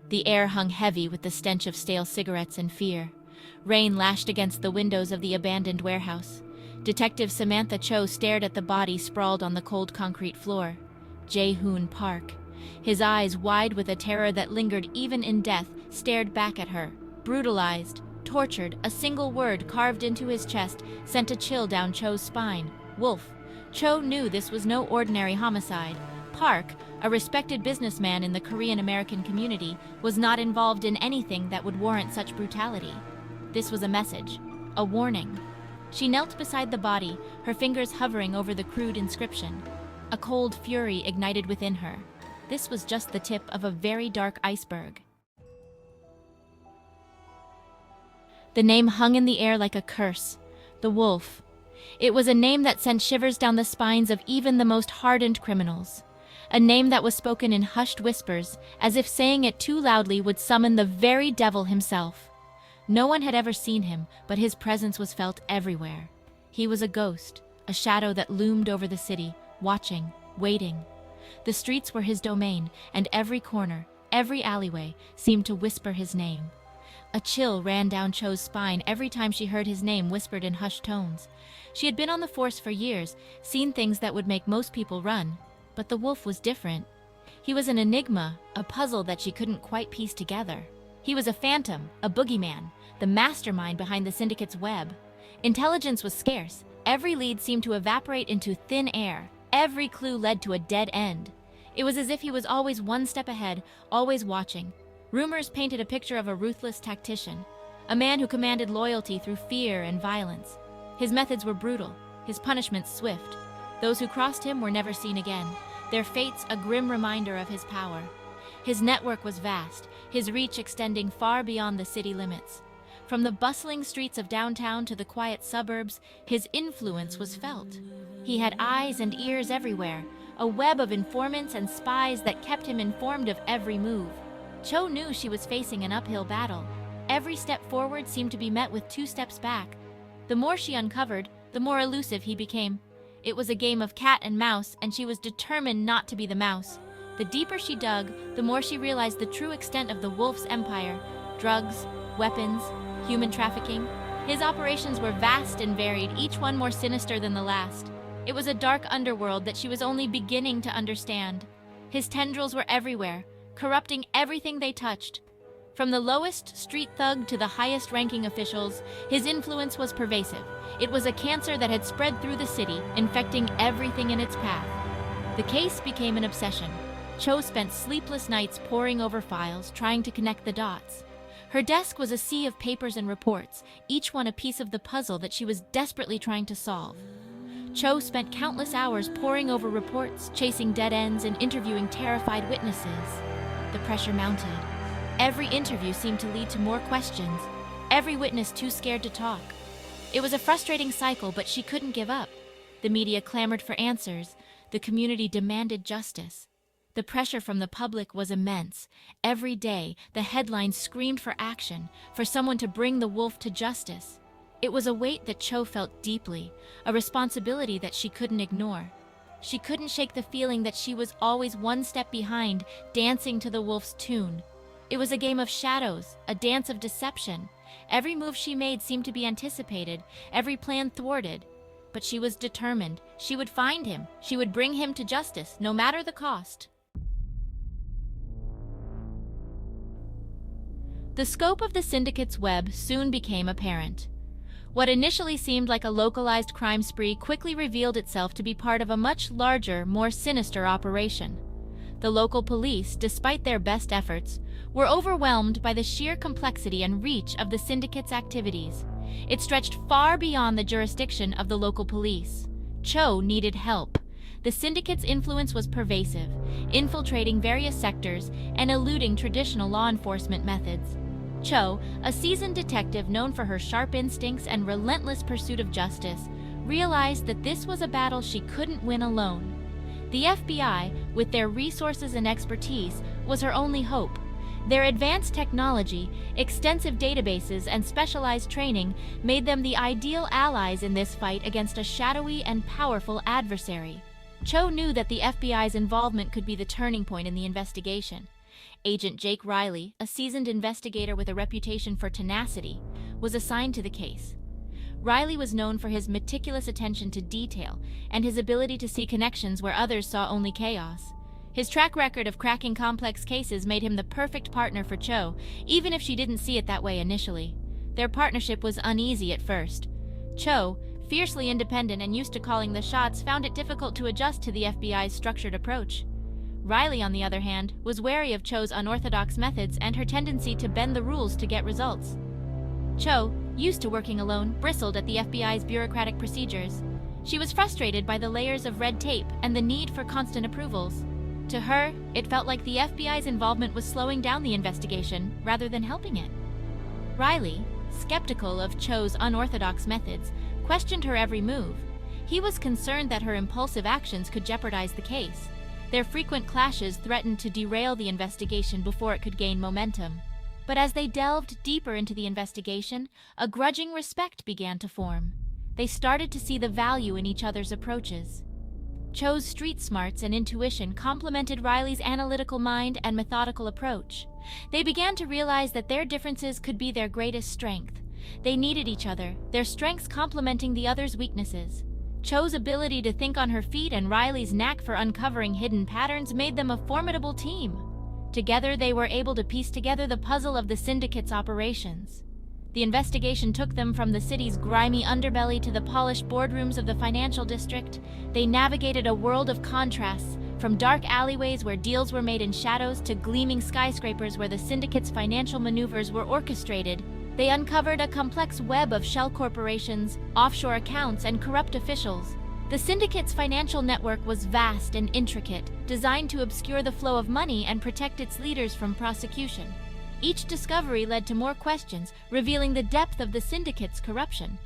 The air hung heavy with the stench of stale cigarettes and fear. Rain lashed against the windows of the abandoned warehouse. Detective Samantha Cho stared at the body sprawled on the cold concrete floor. Jae-hoon Park. His eyes, wide with a terror that lingered even in death, stared back at her. Brutalized, tortured, a single word carved into his chest sent a chill down Cho's spine. Wolf. Cho knew this was no ordinary homicide. Park, a respected businessman in the Korean-American community, was not involved in anything that would warrant such brutality. This was a message, a warning. She knelt beside the body, her fingers hovering over the crude inscription. A cold fury ignited within her. This was just the tip of a very dark iceberg. The name hung in the air like a curse. The Wolf. It was a name that sent shivers down the spines of even the most hardened criminals. A name that was spoken in hushed whispers, as if saying it too loudly would summon the very devil himself. No one had ever seen him, but his presence was felt everywhere. He was a ghost, a shadow that loomed over the city, watching, waiting. The streets were his domain, and every corner, every alleyway, seemed to whisper his name. A chill ran down Cho's spine every time she heard his name whispered in hushed tones. She had been on the force for years, seen things that would make most people run. But the Wolf was different. He was an enigma, a puzzle that she couldn't quite piece together. He was a phantom, a boogeyman, the mastermind behind the syndicate's web. Intelligence was scarce. Every lead seemed to evaporate into thin air. Every clue led to a dead end. It was as if he was always one step ahead, always watching. Rumors painted a picture of a ruthless tactician, a man who commanded loyalty through fear and violence. His methods were brutal, his punishments swift. Those who crossed him were never seen again, their fates a grim reminder of his power. His network was vast, his reach extending far beyond the city limits. From the bustling streets of downtown to the quiet suburbs, his influence was felt. He had eyes and ears everywhere, a web of informants and spies that kept him informed of every move. Cho knew she was facing an uphill battle. Every step forward seemed to be met with 2 steps back. The more she uncovered, the more elusive he became. It was a game of cat and mouse, and she was determined not to be the mouse. The deeper she dug, the more she realized the true extent of the Wolf's empire. Drugs, weapons, human trafficking. His operations were vast and varied, each one more sinister than the last. It was a dark underworld that she was only beginning to understand. His tendrils were everywhere, corrupting everything they touched. From the lowest street thug to the highest-ranking officials, his influence was pervasive. It was a cancer that had spread through the city, infecting everything in its path. The case became an obsession. Cho spent sleepless nights poring over files, trying to connect the dots. Her desk was a sea of papers and reports, each one a piece of the puzzle that she was desperately trying to solve. Cho spent countless hours poring over reports, chasing dead ends, and interviewing terrified witnesses. The pressure mounted. Every interview seemed to lead to more questions, every witness too scared to talk. It was a frustrating cycle, but she couldn't give up. The media clamored for answers. The community demanded justice. The pressure from the public was immense. Every day, the headlines screamed for action, for someone to bring the Wolf to justice. It was a weight that Cho felt deeply, a responsibility that she couldn't ignore. She couldn't shake the feeling that she was always one step behind, dancing to the Wolf's tune. It was a game of shadows, a dance of deception. Every move she made seemed to be anticipated, every plan thwarted. But she was determined. She would find him. She would bring him to justice, no matter the cost. The scope of the syndicate's web soon became apparent. What initially seemed like a localized crime spree quickly revealed itself to be part of a much larger, more sinister operation. The local police, despite their best efforts, were overwhelmed by the sheer complexity and reach of the syndicate's activities. It stretched far beyond the jurisdiction of the local police. Cho needed help. The syndicate's influence was pervasive, infiltrating various sectors and eluding traditional law enforcement methods. Cho, a seasoned detective known for her sharp instincts and relentless pursuit of justice, realized that this was a battle she couldn't win alone. The FBI, with their resources and expertise, was her only hope. Their advanced technology, extensive databases, and specialized training made them the ideal allies in this fight against a shadowy and powerful adversary. Cho knew that the FBI's involvement could be the turning point in the investigation. Agent Jake Riley, a seasoned investigator with a reputation for tenacity, was assigned to the case. Riley was known for his meticulous attention to detail and his ability to see connections where others saw only chaos. His track record of cracking complex cases made him the perfect partner for Cho, even if she didn't see it that way initially. Their partnership was uneasy at first. Cho, fiercely independent and used to calling the shots, found it difficult to adjust to the FBI's structured approach. Riley, on the other hand, was wary of Cho's unorthodox methods and her tendency to bend the rules to get results. Cho, used to working alone, bristled at the FBI's bureaucratic procedures. She was frustrated by the layers of red tape and the need for constant approvals. To her, it felt like the FBI's involvement was slowing down the investigation rather than helping it. Riley, skeptical of Cho's unorthodox methods, questioned her every move. He was concerned that her impulsive actions could jeopardize the case. Their frequent clashes threatened to derail the investigation before it could gain momentum. But as they delved deeper into the investigation, a grudging respect began to form. They started to see the value in each other's approaches. Cho's street smarts and intuition complemented Riley's analytical mind and methodical approach. They began to realize that their differences could be their greatest strength. They needed each other, their strengths complementing the other's weaknesses. Cho's ability to think on her feet and Riley's knack for uncovering hidden patterns made them a formidable team. Together, they were able to piece together the puzzle of the syndicate's operations. The investigation took them from the city's grimy underbelly to the polished boardrooms of the financial district. They navigated a world of contrasts, from dark alleyways where deals were made in shadows to gleaming skyscrapers where the syndicate's financial maneuvers were orchestrated. They uncovered a complex web of shell corporations, offshore accounts, and corrupt officials. The syndicate's financial network was vast and intricate, designed to obscure the flow of money and protect its leaders from prosecution. Each discovery led to more questions, revealing the depth of the syndicate's corruption.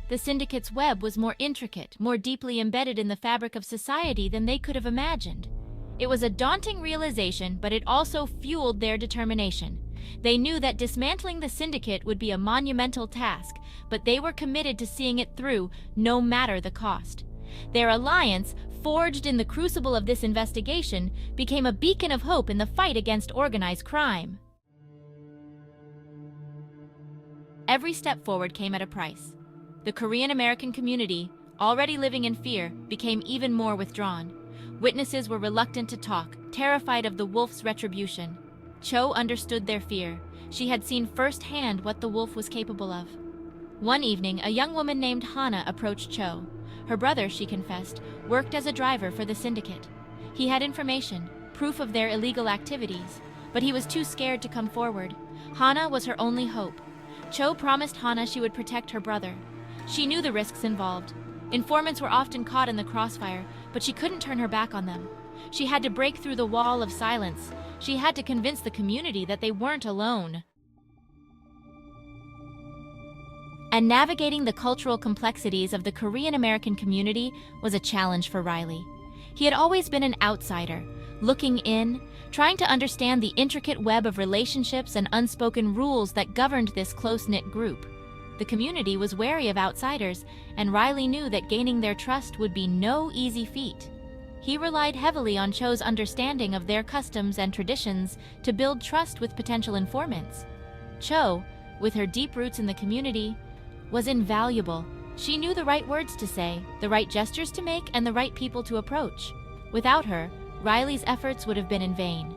The syndicate's web was more intricate, more deeply embedded in the fabric of society than they could have imagined. It was a daunting realization, but it also fueled their determination. They knew that dismantling the syndicate would be a monumental task, but they were committed to seeing it through, no matter the cost. Their alliance, forged in the crucible of this investigation, became a beacon of hope in the fight against organized crime. Every step forward came at a price. The Korean-American community, already living in fear, became even more withdrawn. Witnesses were reluctant to talk, terrified of the wolf's retribution. Cho understood their fear. She had seen firsthand what the wolf was capable of. One evening, a young woman named Hana approached Cho. Her brother, she confessed, worked as a driver for the syndicate. He had information, proof of their illegal activities, but he was too scared to come forward. Hana was her only hope. Cho promised Hana she would protect her brother. She knew the risks involved. Informants were often caught in the crossfire, but she couldn't turn her back on them. She had to break through the wall of silence. She had to convince the community that they weren't alone. And navigating the cultural complexities of the Korean-American community was a challenge for Riley. He had always been an outsider, looking in, trying to understand the intricate web of relationships and unspoken rules that governed this close-knit group. The community was wary of outsiders, and Riley knew that gaining their trust would be no easy feat. He relied heavily on Cho's understanding of their customs and traditions to build trust with potential informants. Cho, with her deep roots in the community, was invaluable. She knew the right words to say, the right gestures to make, and the right people to approach. Without her, Riley's efforts would have been in vain.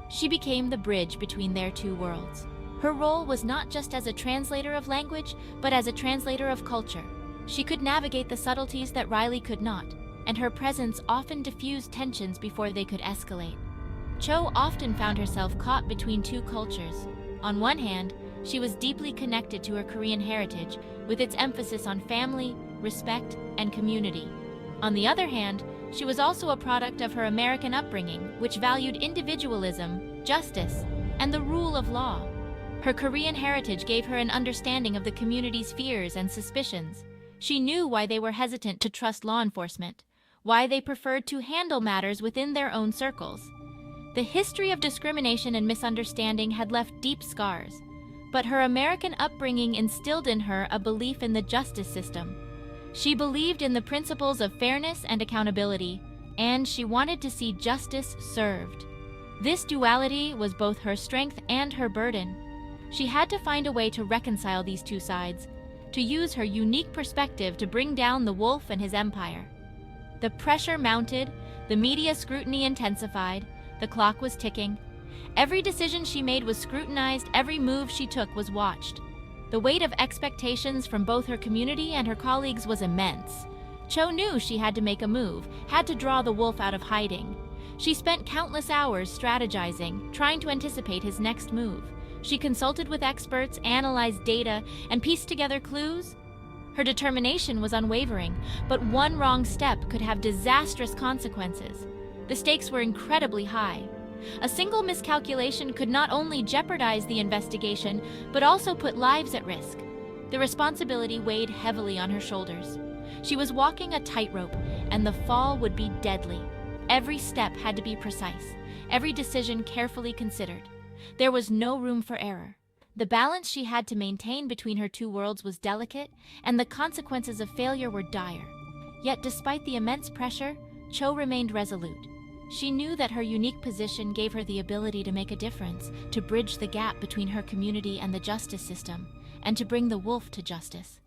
She became the bridge between their two worlds. Her role was not just as a translator of language, but as a translator of culture. She could navigate the subtleties that Riley could not, and her presence often diffused tensions before they could escalate. Cho often found herself caught between two cultures. On one hand, she was deeply connected to her Korean heritage, with its emphasis on family, respect, and community. On the other hand, she was also a product of her American upbringing, which valued individualism, justice, and the rule of law. Her Korean heritage gave her an understanding of the community's fears and suspicions. She knew why they were hesitant to trust law enforcement, why they preferred to handle matters within their own circles. The history of discrimination and misunderstanding had left deep scars, but her American upbringing instilled in her a belief in the justice system. She believed in the principles of fairness and accountability, and she wanted to see justice served. This duality was both her strength and her burden. She had to find a way to reconcile these two sides, to use her unique perspective to bring down the wolf and his empire. The pressure mounted, the media scrutiny intensified, the clock was ticking. Every decision she made was scrutinized, every move she took was watched. The weight of expectations from both her community and her colleagues was immense. Cho knew she had to make a move, had to draw the wolf out of hiding. She spent countless hours strategizing, trying to anticipate his next move. She consulted with experts, analyzed data, and pieced together clues. Her determination was unwavering, but one wrong step could have disastrous consequences. The stakes were incredibly high. A single miscalculation could not only jeopardize the investigation, but also put lives at risk. The responsibility weighed heavily on her shoulders. She was walking a tightrope, and the fall would be deadly. Every step had to be precise, every decision carefully considered. There was no room for error. The balance she had to maintain between her two worlds was delicate, and the consequences of failure were dire. Yet despite the immense pressure, Cho remained resolute. She knew that her unique position gave her the ability to make a difference, to bridge the gap between her community and the justice system, and to bring the wolf to justice.